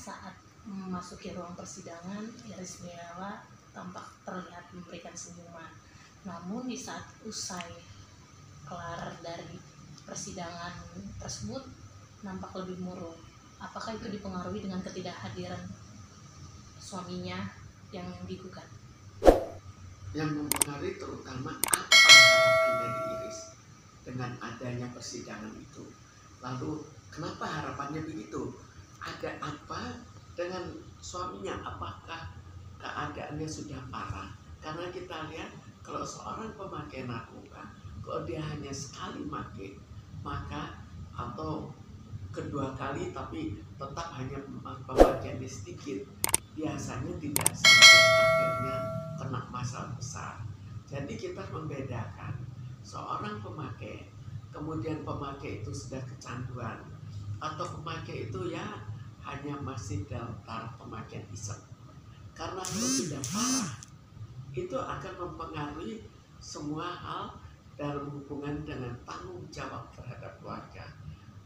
saat memasuki ruang persidangan, Iris Bella tampak terlihat memberikan senyuman. Namun di saat usai kelar dari persidangan tersebut nampak lebih murung. Apakah itu dipengaruhi dengan ketidakhadiran suaminya yang digugat? Yang mempengaruhi terutama apa harapan dari Iris dengan adanya persidangan itu. Lalu kenapa harapannya begitu? Ada apa dengan suaminya? Apakah keadaannya sudah parah? Karena kita lihat kalau seorang pemakai narkoba, kalau dia hanya sekali pakai, maka atau kedua kali tapi tetap hanya pemakaiannya sedikit, biasanya tidak sampai akhirnya kena masalah besar. Jadi kita membedakan seorang pemakai, kemudian pemakai itu sudah kecanduan, atau pemakai itu ya hanya masih dalam taraf pemakaian iseng. Karena kalau sudah parah, itu akan mempengaruhi semua hal dalam hubungan dengan tanggung jawab terhadap keluarga,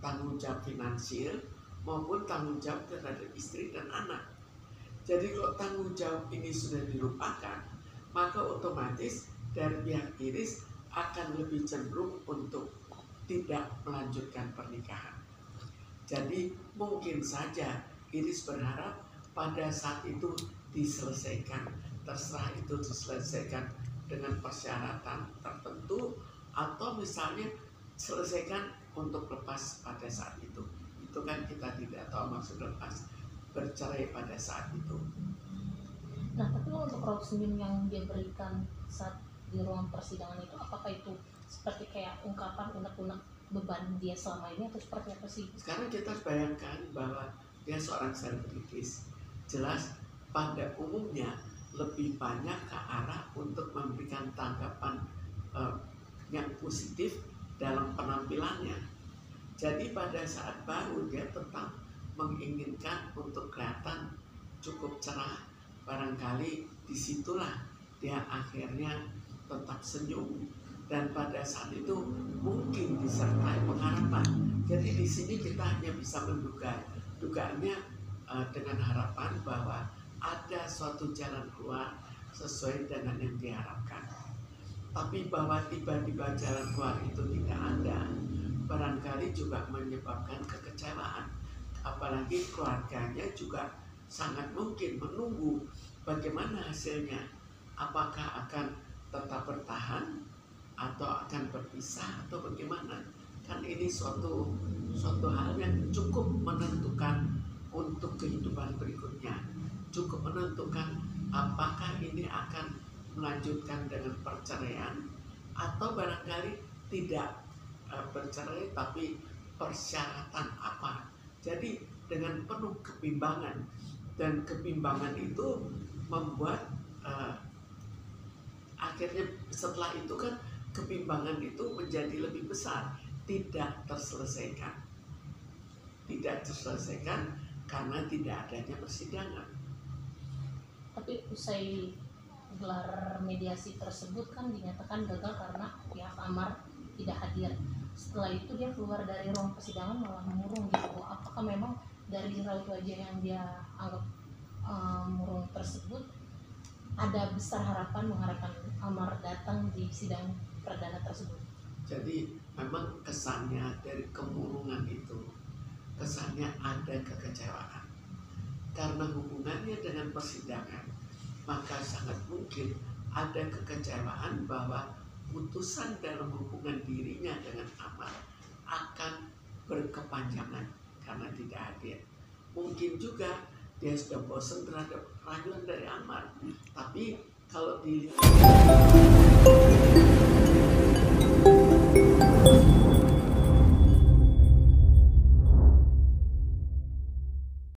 tanggung jawab finansial maupun tanggung jawab terhadap istri dan anak. Jadi kalau tanggung jawab ini sudah dilupakan, maka otomatis dari pihak Iris akan lebih cenderung untuk tidak melanjutkan pernikahan. Jadi mungkin saja Iris berharap pada saat itu diselesaikan, terserah itu diselesaikan dengan persyaratan tertentu atau misalnya selesaikan untuk lepas pada saat itu. Itu kan kita tidak tahu maksud lepas, bercerai pada saat itu. Nah, tapi untuk raut senyum yang dia berikan saat di ruang persidangan itu, apakah itu seperti kayak ungkapan unek-unek beban dia selama ini atau seperti apa sih? Sekarang kita bayangkan bahwa dia seorang selebritis, jelas pada umumnya lebih banyak ke arah untuk memberikan tanggapan yang positif dalam penampilannya. Jadi pada saat baru dia tetap menginginkan untuk kelihatan cukup cerah, barangkali disitulah dia akhirnya tetap senyum, dan pada saat itu mungkin disertai pengharapan. Jadi di sini kita hanya bisa menduga, dugaannya dengan harapan bahwa ada suatu jalan keluar sesuai dengan yang diharapkan. Tapi bahwa tiba-tiba jalan keluar itu tidak ada, barangkali juga menyebabkan kekecewaan. Apalagi keluarganya juga sangat mungkin menunggu bagaimana hasilnya. Apakah akan tetap bertahan atau akan berpisah atau bagaimana? Kan ini suatu hal yang cukup menentukan untuk kehidupan berikutnya. Cukup menentukan apakah ini akan melanjutkan dengan perceraian atau barangkali tidak bercerai tapi persyaratan apa. Jadi dengan penuh kebimbangan, dan kebimbangan itu membuat akhirnya setelah itu kan kebimbangan itu menjadi lebih besar, tidak terselesaikan karena tidak adanya persidangan. Tapi usai gelar mediasi tersebut kan dinyatakan gagal karena pihak Amar tidak hadir. Setelah itu dia keluar dari ruang persidangan malah murung gitu. Apakah memang dari raut wajah yang dia anggap murung tersebut ada besar harapan mengharapkan Amar datang di sidang perdana tersebut? Jadi memang kesannya dari kemurungan itu, kesannya ada kekecewaan. Karena hubungannya dengan persidangan, maka sangat mungkin ada kekecewaan bahwa putusan dalam hubungan dirinya dengan Amar akan berkepanjangan karena tidak hadir. Mungkin juga dia sudah bosan terhadap rayuan dari Amar. Tapi kalau dilihat